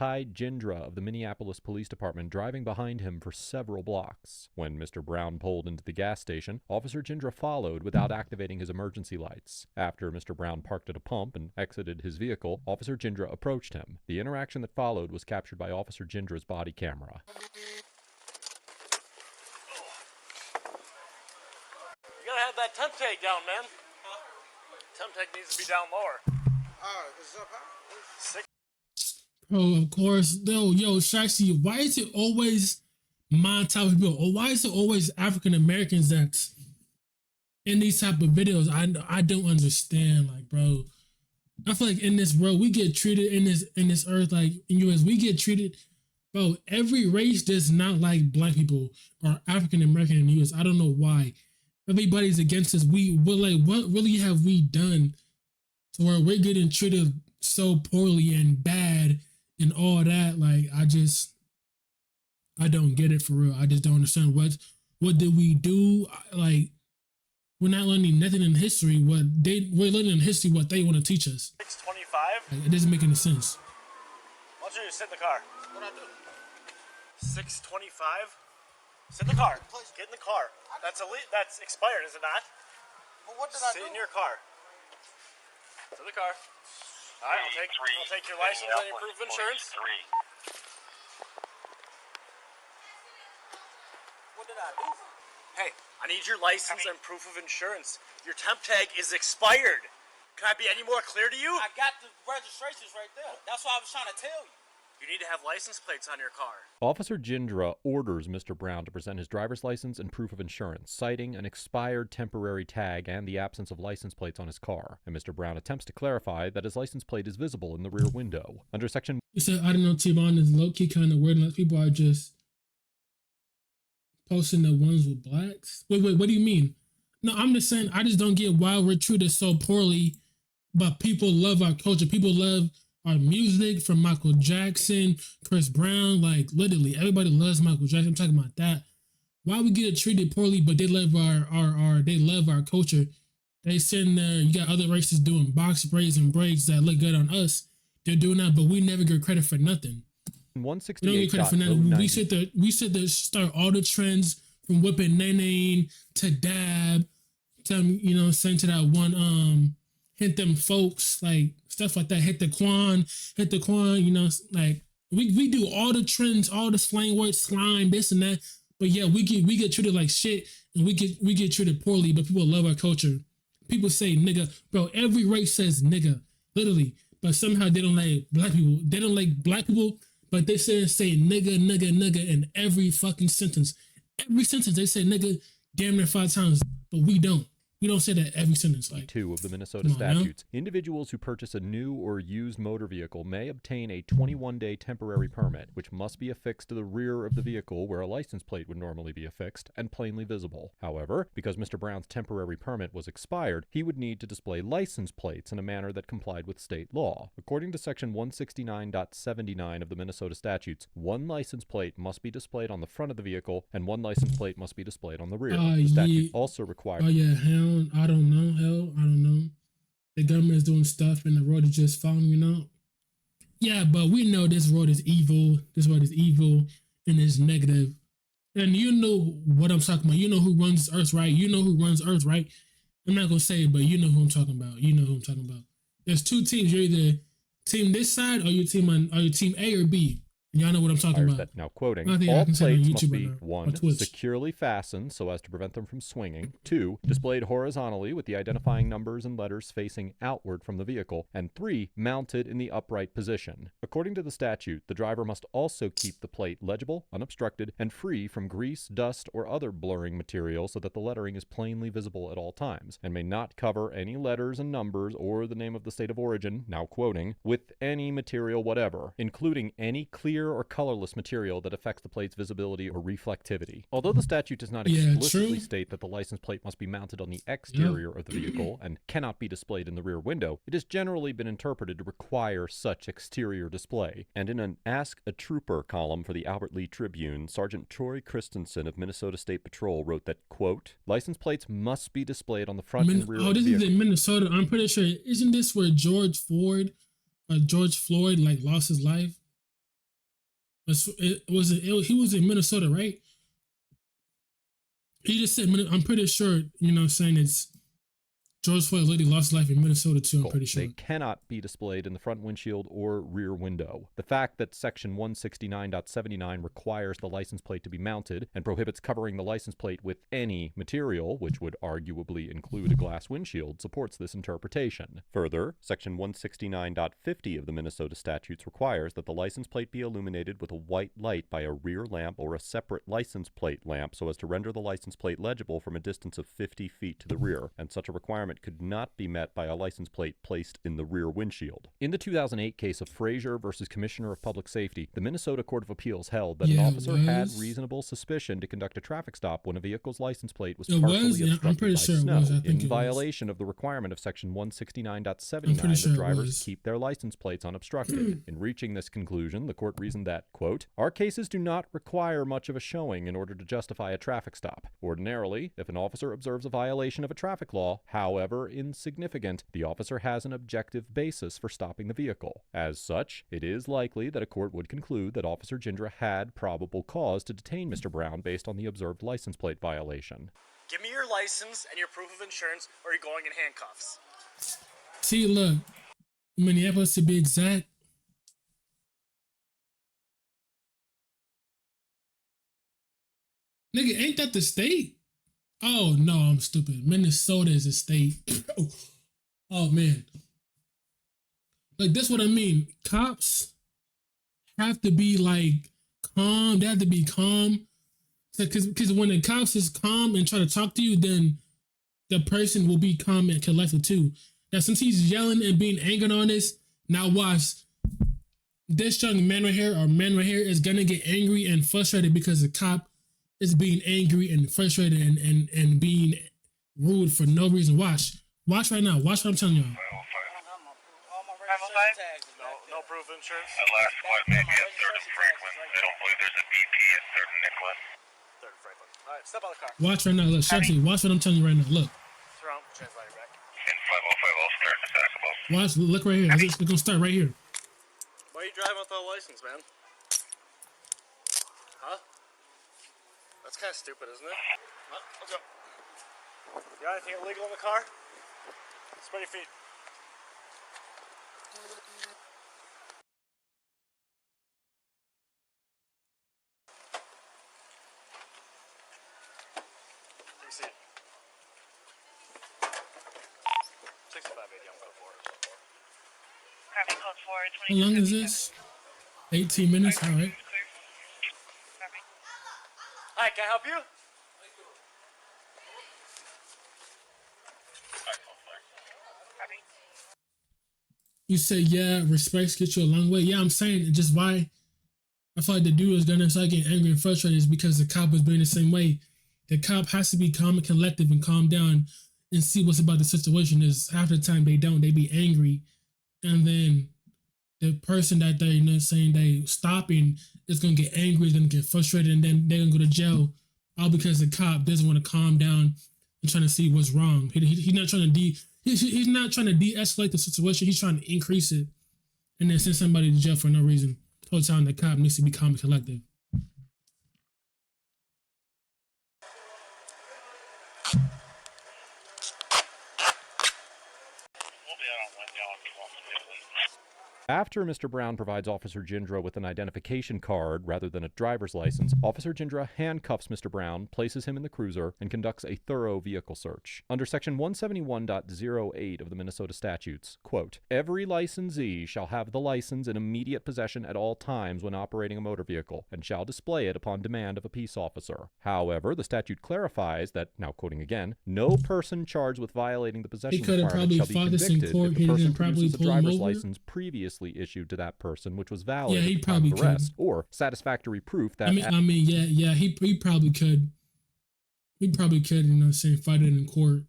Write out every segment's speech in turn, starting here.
Jindra of the Minneapolis Police Department driving behind him for several blocks. When Mr. Brown pulled into the gas station, Officer Jindra followed without activating his emergency lights. After Mr. Brown parked at a pump and exited his vehicle, Officer Jindra approached him. The interaction that followed was captured by Officer Jindra's body camera. You gotta have that temp tag down, man. Temp tag needs to be down lower. It's up high. Oh, of course. Yo, Shaxi, why is it always my type of people? Or why is it always African Americans that's in these type of videos? I don't understand. Like, bro, I feel like in this world we get treated in this earth, like in US, we get treated. Bro, every race does not like black people or African American in the US. I don't know why. Everybody's against us. We're like, what really have we done to where we're getting treated so poorly and bad and all that? Like, I don't get it for real. I just don't understand what did we do? Like, we're not learning nothing in history. We're learning in history what they want to teach us. 625. Like, it doesn't make any sense. Why don't you just sit in the car? What I do? 625. Sit in the car. Get in the car. That's expired, is it not? Well, what did I do? Sit in your car. Sit in the car. All right, I'll take your license and your proof of insurance. What did I do? Hey, I need your license and proof of insurance. Your temp tag is expired. Can I be any more clear to you? I got the registrations right there. That's what I was trying to tell you. You need to have license plates on your car. Officer Jindra orders Mr. Brown to present his driver's license and proof of insurance, citing an expired temporary tag and the absence of license plates on his car. And Mr. Brown attempts to clarify that his license plate is visible in the rear window. Under section... He said, I don't know, T-Bond is low-key kind of weird unless people are just posting the ones with blacks. Wait, what do you mean? No, I'm just saying, I just don't get why we're treated so poorly, but people love our culture. People love our music, from Michael Jackson, Chris Brown, like literally everybody loves Michael Jackson. I'm talking about that. Why we get treated poorly, but they love our culture. They sitting there, you got other races doing box braids and braids that look good on us. They're doing that, but we never get credit for nothing. 168. We don't get credit for nothing. We sit there, start all the trends from whipping nene to dab, to saying to that one hit them folks, like stuff like that. Hit the quan, like we do all the trends, all the slang words, slime, this and that. But yeah, we get treated like shit, and we get treated poorly. But people love our culture. People say nigga, bro. Every race says nigga, literally. But somehow they don't like black people. They don't like black people, but they say nigga in every fucking sentence. Every sentence they say nigga damn near 5 times, but we don't. We don't say that every sentence. Like 2 of the Minnesota statutes. Individuals who purchase a new or used motor vehicle may obtain a 21-day temporary permit, which must be affixed to the rear of the vehicle where a license plate would normally be affixed and plainly visible. However, because Mr. Brown's temporary permit was expired, he would need to display license plates in a manner that complied with state law. According to section 169.79 of the Minnesota statutes, 1 license plate must be displayed on the front of the vehicle and 1 license plate must be displayed on the rear. The statute also requires... I don't know. The government is doing stuff and the road is just following up. Yeah, but we know this road is evil. This road is evil and it's negative. And you know what I'm talking about. You know who runs Earth, right? I'm not gonna say it, but you know who I'm talking about. There's 2 teams. You're either team this side or you're team A or B. Y'all know what I'm talking about. Now quoting, I think all I can say it on plates must YouTube be right now, 1, on Twitch. securely fastened so as to prevent them from swinging, 2, displayed horizontally with the identifying numbers and letters facing outward from the vehicle, and 3, mounted in the upright position. According to the statute, the driver must also keep the plate legible, unobstructed, and free from grease, dust, or other blurring material so that the lettering is plainly visible at all times, and may not cover any letters and numbers or the name of the state of origin, now quoting, with any material whatever, including any clear or colorless material that affects the plate's visibility or reflectivity. Although the statute does not explicitly state that the license plate must be mounted on the exterior of the vehicle and cannot be displayed in the rear window, it has generally been interpreted to require such exterior display. And in an Ask a Trooper column for the Albert Lee Tribune, Sergeant Troy Christensen of Minnesota State Patrol wrote that, quote, license plates must be displayed on the front and rear of the vehicle. Oh, this is in Minnesota. I'm pretty sure. Isn't this where George Floyd like lost his life? He was in Minnesota, right? He just said, I'm pretty sure, you know what I'm saying, it's George Floyd lady lost life in Minnesota too, I'm pretty sure. They cannot be displayed in the front windshield or rear window. The fact that section 169.79 requires the license plate to be mounted and prohibits covering the license plate with any material, which would arguably include a glass windshield, supports this interpretation. Further, section 169.50 of the Minnesota statutes requires that the license plate be illuminated with a white light by a rear lamp or a separate license plate lamp so as to render the license plate legible from a distance of 50 feet to the rear, and such a requirement could not be met by a license plate placed in the rear windshield. In the 2008 case of Frazier versus Commissioner of Public Safety, the Minnesota Court of Appeals held that an officer had reasonable suspicion to conduct a traffic stop when a vehicle's license plate was partially obstructed by snow, in violation of the requirement of section 169.79 that drivers keep their license plates unobstructed. In reaching this conclusion, the court reasoned that, quote, "Our cases do not require much of a showing in order to justify a traffic stop. Ordinarily, if an officer observes a violation of a traffic law, however insignificant, the officer has an objective basis for stopping the vehicle. As such, it is likely that a court would conclude that Officer Gindra had probable cause to detain Mr. Brown based on the observed license plate violation." Give me your license and your proof of insurance, or you're going in handcuffs. See, look, Minneapolis to be exact. Nigga, ain't that the state? Oh, no, I'm stupid. Minnesota is a state. Oh, man. Like, that's what I mean. Cops have to be, like, calm. They have to be calm. Because when the cops is calm and try to talk to you, then the person will be calm and collected, too. Now, since he's yelling and being angry on this, now watch. This young man right here, or man right here, is going to get angry and frustrated because the cop is being angry and frustrated and being rude for no reason. Watch right now. Watch what I'm telling y'all. No proof of insurance? At last point, maybe at 3rd and Franklin. They don't believe there's a BP at 3rd and Nicollet. 3rd and Franklin. Alright, step out of the car. Watch right now. Look, Shanti, watch what I'm telling you right now. Look. Surround, translator back. In 5050, start to back above. Watch, look right here. It's gonna start right here. Why are you driving without a license, man? Huh? That's kind of stupid, isn't it? Huh? Let's go. You got anything illegal in the car? Spread your feet. Take a seat. 6580, I'm code 4. How long is this? 18 minutes? All right. Hi, can I help you? You say, yeah, respect gets you a long way. Yeah, I'm saying just why I feel like the dude is gonna start getting angry and frustrated is because the cop was being the same way. The cop has to be calm and collective and calm down and see what's about the situation. Is half the time they don't, they be angry. And then the person that they, saying they stopping is gonna get angry, is gonna get frustrated, and then they're gonna go to jail all because the cop doesn't want to calm down and trying to see what's wrong. He's not trying to he's not trying to de-escalate the situation. He's trying to increase it and then send somebody to jail for no reason. The whole time the cop needs to be calm and collective. After Mr. Brown provides Officer Gindra with an identification card rather than a driver's license, Officer Gindra handcuffs Mr. Brown, places him in the cruiser, and conducts a thorough vehicle search. Under section 171.08 of the Minnesota statutes, quote, "Every licensee shall have the license in immediate possession at all times when operating a motor vehicle, and shall display it upon demand of a peace officer." However, the statute clarifies that, now quoting again, no person charged with violating the possession requirement shall be convicted if the person produces a driver's license previously issued to that person, which was valid at the time of arrest, or satisfactory proof that... he probably could. He probably could, fight it in court.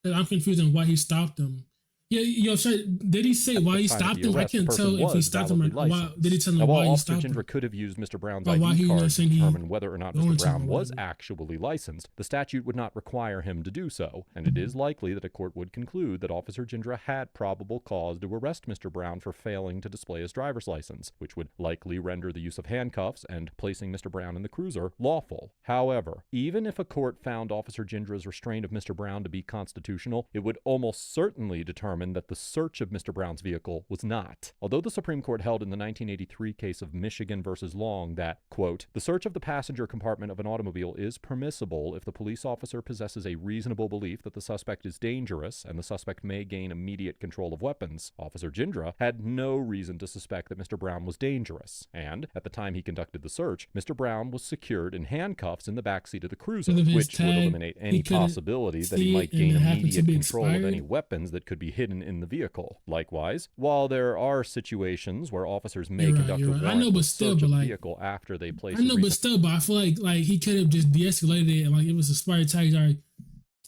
I'm confused on why he stopped him. Yeah, yo, sorry, did he say why he time of stopped the him? I arrest, the can't person tell if he was stopped him or validly why. licensed. Did he tell him Now, while why he Officer stopped Gindra him? could have used Mr. Brown's Or why ID he card was to saying he determine whether or not going Mr. to Brown or was whatever. actually licensed, the statute would not require him to do so, and it is likely that a court would conclude that Officer Gindra had probable cause to arrest Mr. Brown for failing to display his driver's license, which would likely render the use of handcuffs and placing Mr. Brown in the cruiser lawful. However, even if a court found Officer Gindra's restraint of Mr. Brown to be constitutional, it would almost certainly determine that the search of Mr. Brown's vehicle was not. Although the Supreme Court held in the 1983 case of Michigan versus Long that, quote, the search of the passenger compartment of an automobile is permissible if the police officer possesses a reasonable belief that the suspect is dangerous and the suspect may gain immediate control of weapons, Officer Gindra had no reason to suspect that Mr. Brown was dangerous, and at the time he conducted the search, Mr. Brown was secured in handcuffs in the backseat of the cruiser, which would eliminate any possibility that he might gain immediate control of any weapons that could be hidden in the vehicle. Likewise, while there are situations where officers may conduct a warrantless search of the vehicle after they place but I feel like he could have just de-escalated it and like it was a spire tag, like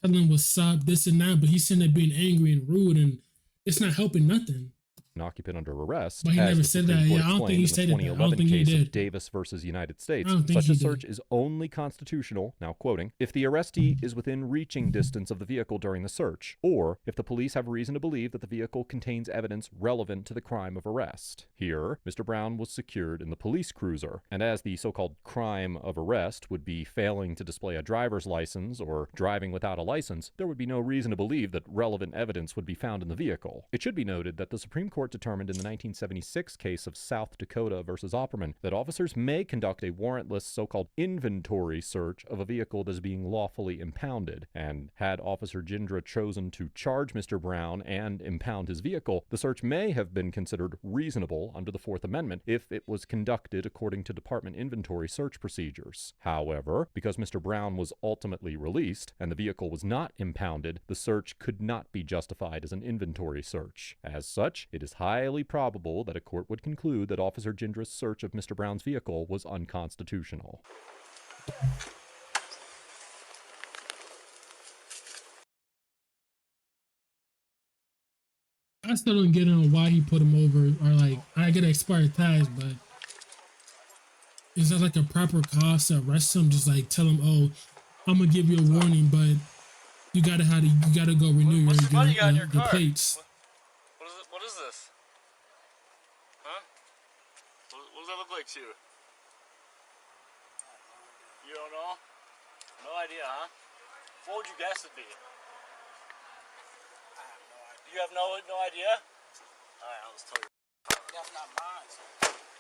telling him what's up, this and that, but he's sitting there being angry and rude and it's not helping nothing. An occupant under arrest. But he never said that. Yeah, I don't think he stated that. I don't think he did. Davis versus United States. Such a search is only constitutional, now quoting, if the arrestee is within reaching distance of the vehicle during the search, or if the police have reason to believe that the vehicle contains evidence relevant to the crime of arrest. Here, Mr. Brown was secured in the police cruiser, and as the so-called crime of arrest would be failing to display a driver's license or driving without a license, there would be no reason to believe that relevant evidence would be found in the vehicle. It should be noted that the Supreme Court determined in the 1976 case of South Dakota versus Opperman that officers may conduct a warrantless so-called inventory search of a vehicle that is being lawfully impounded, and had Officer Gindra chosen to charge Mr. Brown and impound his vehicle, the search may have been considered reasonable under the Fourth Amendment if it was conducted according to department inventory search procedures. However, because Mr. Brown was ultimately released and the vehicle was not impounded, the search could not be justified as an inventory search. As such, it is highly probable that a court would conclude that Officer Gindra's search of Mr. Brown's vehicle was unconstitutional. I still don't get on why he put him over, or like, I get expired tags, but is that like a proper cause to arrest him? Just like tell him, oh, I'm gonna give you a warning, but you gotta go renew your plates. What is this? Huh? What does that look like to you? You don't know? No idea, huh? What would you guess it'd be? You have no idea? Alright, I'll just tell you. That's not mine.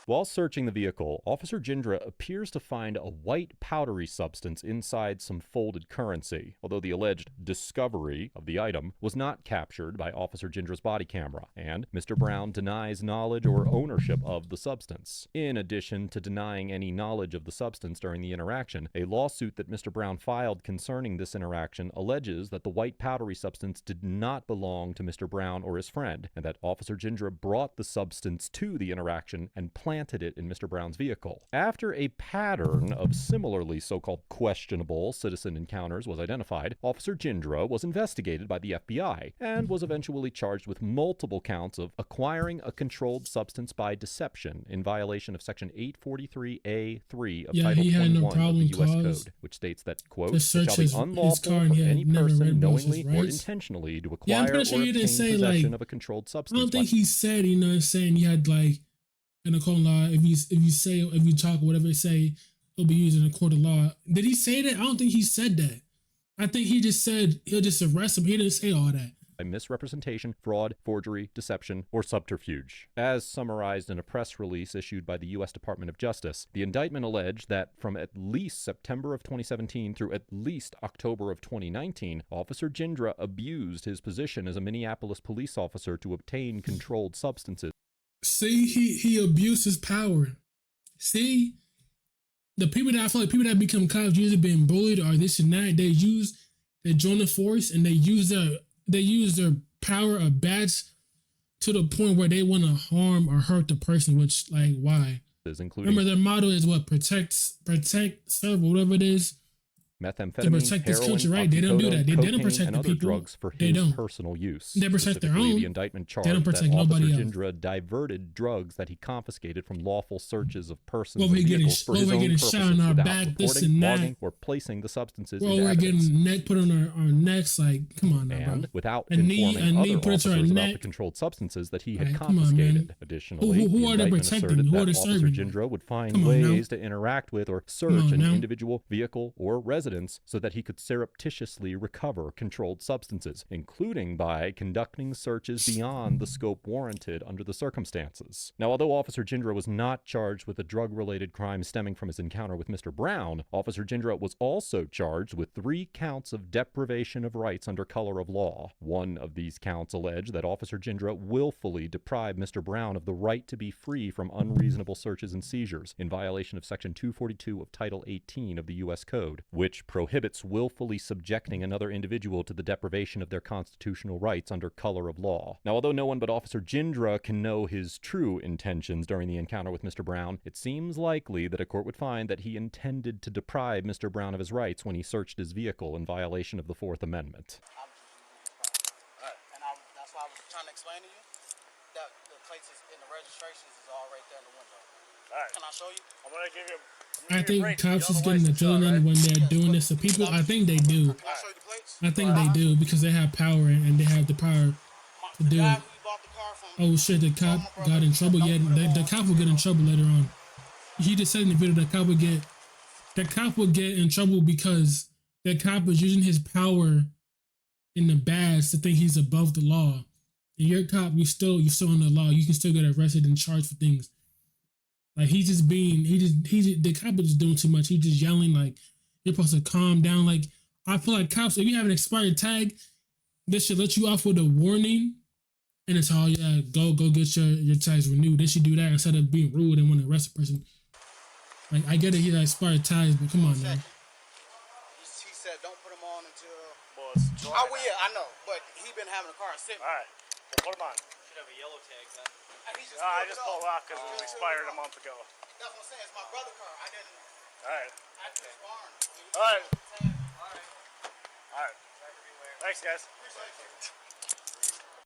While searching the vehicle, Officer Gindra appears to find a white powdery substance inside some folded currency, although the alleged discovery of the item was not captured by Officer Gindra's body camera, and Mr. Brown denies knowledge or ownership of the substance. In addition to denying any knowledge of the substance during the interaction, a lawsuit that Mr. Brown filed concerning this interaction alleges that the white powdery substance did not belong to Mr. Brown or his friend, and that Officer Gindra brought the substance to the interaction and planted it in Mr. Brown's vehicle. After a pattern of similarly so-called questionable citizen encounters was identified, Officer Gindra was investigated by the FBI and was eventually charged with multiple counts of acquiring a controlled substance by deception in violation of Section 843A3 of Title 21 of the U.S. Code, which states that, quote, it shall be unlawful for any person knowingly or intentionally to acquire or obtain possession of a controlled substance. I don't think he said, you know what I'm saying, you had like, in a court of law, if you talk or whatever they say, it'll be used in a court of law. Did he say that? I don't think he said that. I think he just said he'll just arrest him. He didn't say all that. By misrepresentation, fraud, forgery, deception, or subterfuge. As summarized in a press release issued by the U.S. Department of Justice, the indictment alleged that from at least September of 2017 through at least October of 2019, Officer Gindra abused his position as a Minneapolis police officer to obtain controlled substances. See, he abused his power. See, the people that I feel like people that become cops usually being bullied or this and that, they join the force and they use their power of bats to the point where they want to harm or hurt the person, which like why? Including, remember their motto is what? Protect, serve, whatever it is. methamphetamine, protect this heroin, country, right? They don't do that. They don't cocaine, protect and the other people. drugs for They his don't. personal use. They protect their Specifically, own. the indictment They don't charged that protect Officer nobody else. Jindra diverted drugs that he confiscated from lawful searches of persons Well, and we're getting, vehicles for well, his we're own getting purposes shot on our without back, this reporting, and that. logging, or placing the substances Well, into we're evidence. getting neck put on our necks. Like, come on now, bro. And without A knee informing other put to our officers about the neck. controlled substances that he had Like, come on, confiscated. man. Additionally, Who the are they indictment protecting? asserted Who are that they Officer serving? Jindra would find Come on now. ways to interact with or search on an now. individual, vehicle, or residence so that he could surreptitiously recover controlled substances, including by conducting searches beyond the scope warranted under the circumstances. Now, although Officer Jindra was not charged with a drug-related crime stemming from his encounter with Mr. Brown, Officer Jindra was also charged with 3 counts of deprivation of rights under color of law. One of these counts alleged that Officer Jindra willfully deprived Mr. Brown of the right to be free from unreasonable searches and seizures in violation of Section 242 of Title 18 of the U.S. Code, which prohibits willfully subjecting another individual to the deprivation of their constitutional rights under color of law. Now, although no one but Officer Jindra can know his true intentions during the encounter with Mr. Brown, it seems likely that a court would find that he intended to deprive Mr. Brown of his rights when he searched his vehicle in violation of the Fourth Amendment. And that's why I was trying to explain to you that the plates and the registrations is all right there in the window. Alright. Can I show you? I'm gonna give you. I think cops is getting the adrenaline when they're doing this to people. I think they do. Can I show you the plates? I think they do because they have power and they have the power to do guy it. who you bought the car from. Oh shit, the cop got in trouble yet. The cop will get in trouble later on. He just said in the video the cop will get in trouble because the cop is using his power in the badge to think he's above the law. And you're a cop, you're still in the law. You can still get arrested and charged for things. Like the cop is just doing too much. He's just yelling like you're supposed to calm down. Like I feel like cops, if you have an expired tag, they should let you off with a warning. And it's all, yeah, go get your tags renewed. They should do that instead of being rude and want to arrest a person. Like I get it, he has expired tags, but come on, man. He said don't put them on until. Well, it's July. Oh, well, yeah, I know, but he been having a car sitting. Alright. Well, put them on. Should have a yellow tag then. I just pulled off because it expired a month ago. That's what I'm saying. It's my brother's car. I didn't. Alright. I just barn. Alright. Alright. Alright. Thanks, guys.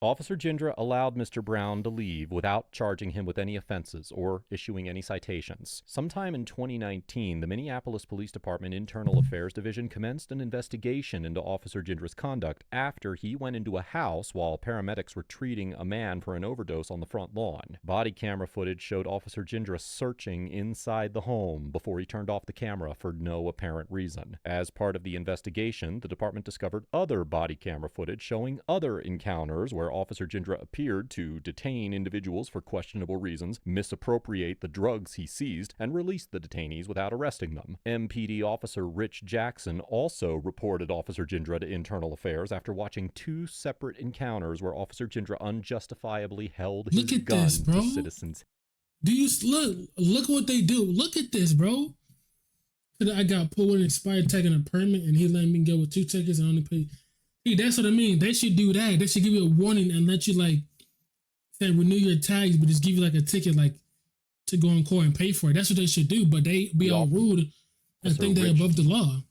Officer Jindra allowed Mr. Brown to leave without charging him with any offenses or issuing any citations. Sometime in 2019, the Minneapolis Police Department Internal Affairs Division commenced an investigation into Officer Jindra's conduct after he went into a house while paramedics were treating a man for an overdose on the front lawn. Body camera footage showed Officer Jindra searching inside the home before he turned off the camera for no apparent reason. As part of the investigation, the department discovered other body camera footage showing other encounters where Officer Jindra appeared to detain individuals for questionable reasons, misappropriate the drugs he seized, and release the detainees without arresting them. MPD Officer Rich Jackson also reported Officer Jindra to Internal Affairs after watching 2 separate encounters where Officer Jindra unjustifiably held his gun to citizens. Do you look what they do? Look at this, bro. I got pulled with an expired tag and a permit, and he let me go with 2 tickets and only paid. See, that's what I mean. They should do that. They should give you a warning and let you like say renew your tags, but just give you like a ticket like to go in court and pay for it. That's what they should do. But they be all rude and think they're above the law.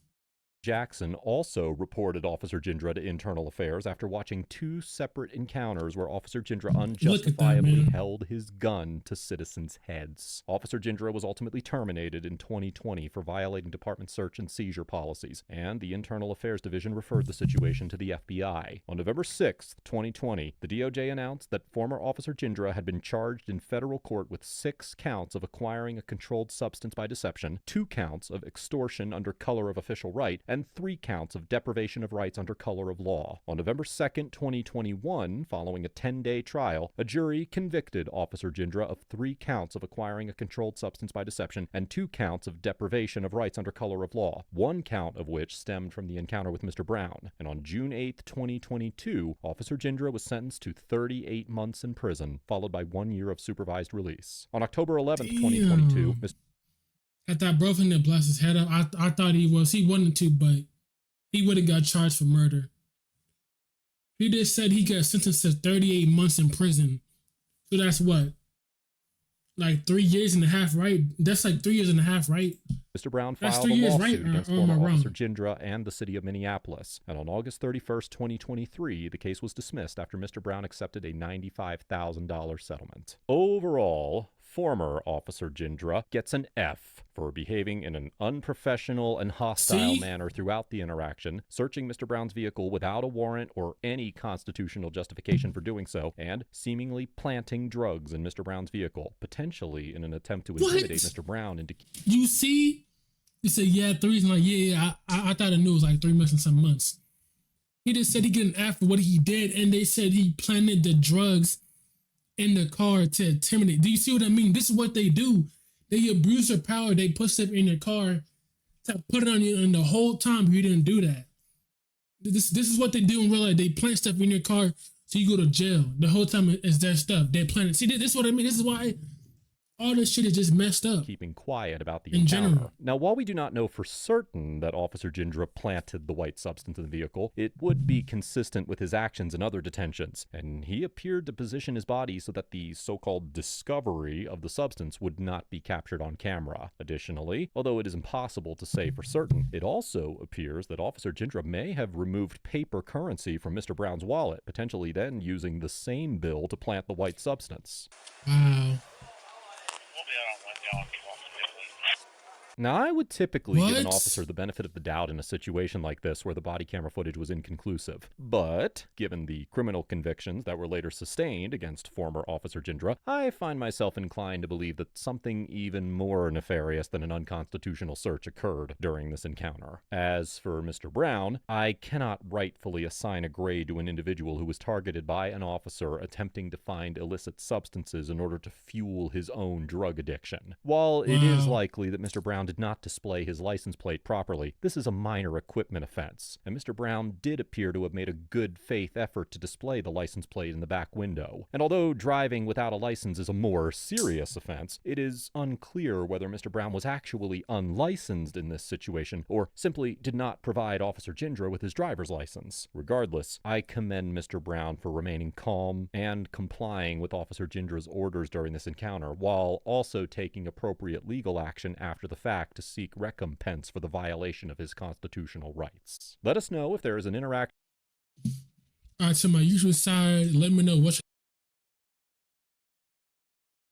Jackson also reported Officer Jindra to Internal Affairs after watching 2 separate encounters where Officer Jindra unjustifiably held his gun to citizens' heads. Officer Jindra was ultimately terminated in 2020 for violating department search and seizure policies, and the Internal Affairs Division referred the situation to the FBI. On November 6, 2020, the DOJ announced that former Officer Jindra had been charged in federal court with 6 counts of acquiring a controlled substance by deception, 2 counts of extortion under color of official right, and 3 counts of deprivation of rights under color of law. On November 2nd, 2021, following a 10-day trial, a jury convicted Officer Jindra of 3 counts of acquiring a controlled substance by deception and 2 counts of deprivation of rights under color of law, 1 count of which stemmed from the encounter with Mr. Brown. And on June 8th, 2022, Officer Jindra was sentenced to 38 months in prison, followed by 1 year of supervised release. On October 11th, 2022, Mr. I thought bro finna blast his head up. I thought he wanted to, but he would have got charged for murder. He just said he got sentenced to 38 months in prison. So that's what? Like 3 years and a half, right? That's like 3 years and a half, right? Mr. Brown That's filed 3 a years, right? lawsuit against Or am I former wrong? Officer Jindra and the city of Minneapolis. And on August 31st, 2023, the case was dismissed after Mr. Brown accepted a $95,000 settlement. Overall, former Officer Jindra gets an F for behaving in an unprofessional and hostile See? manner throughout the interaction, searching Mr. Brown's vehicle without a warrant or any constitutional justification for doing so, and seemingly planting drugs in Mr. Brown's vehicle, potentially in an attempt to intimidate Mr. Brown into... You see? You said, yeah, 3 like, yeah, I thought I knew it was like 3 months and some months. He just said he get an F for what he did, and they said he planted the drugs in the car to intimidate. Do you see what I mean? This is what they do. They abuse their power. They put stuff in your car to put it on you, and the whole time you didn't do that. This is what they do in real life. They plant stuff in your car so you go to jail. The whole time it's their stuff. They plant it. See, this is what I mean. This is why all this shit is just messed up. keeping quiet about the In encounter. general. Now, while we do not know for certain that Officer Jindra planted the white substance in the vehicle, it would be consistent with his actions in other detentions, and he appeared to position his body so that the so-called discovery of the substance would not be captured on camera. Additionally, although it is impossible to say for certain, it also appears that Officer Jindra may have removed paper currency from Mr. Brown's wallet, potentially then using the same bill to plant the white substance. Wow. We'll be out on Wednesday. I'll keep on the vehicle. Now, I would typically give an What? officer the benefit of the doubt in a situation like this where the body camera footage was inconclusive. But, given the criminal convictions that were later sustained against former Officer Jindra, I find myself inclined to believe that something even more nefarious than an unconstitutional search occurred during this encounter. As for Mr. Brown, I cannot rightfully assign a grade to an individual who was targeted by an officer attempting to find illicit substances in order to fuel his own drug addiction. While it is Wow. likely that Mr. Brown did not display his license plate properly, this is a minor equipment offense, and Mr. Brown did appear to have made a good faith effort to display the license plate in the back window. And although driving without a license is a more serious offense, it is unclear whether Mr. Brown was actually unlicensed in this situation or simply did not provide Officer Jindra with his driver's license. Regardless, I commend Mr. Brown for remaining calm and complying with Officer Jindra's orders during this encounter, while also taking appropriate legal action after the fact to seek recompense for the violation of his constitutional rights. Let us know if there is an interaction. All right, to my usual side, let me know what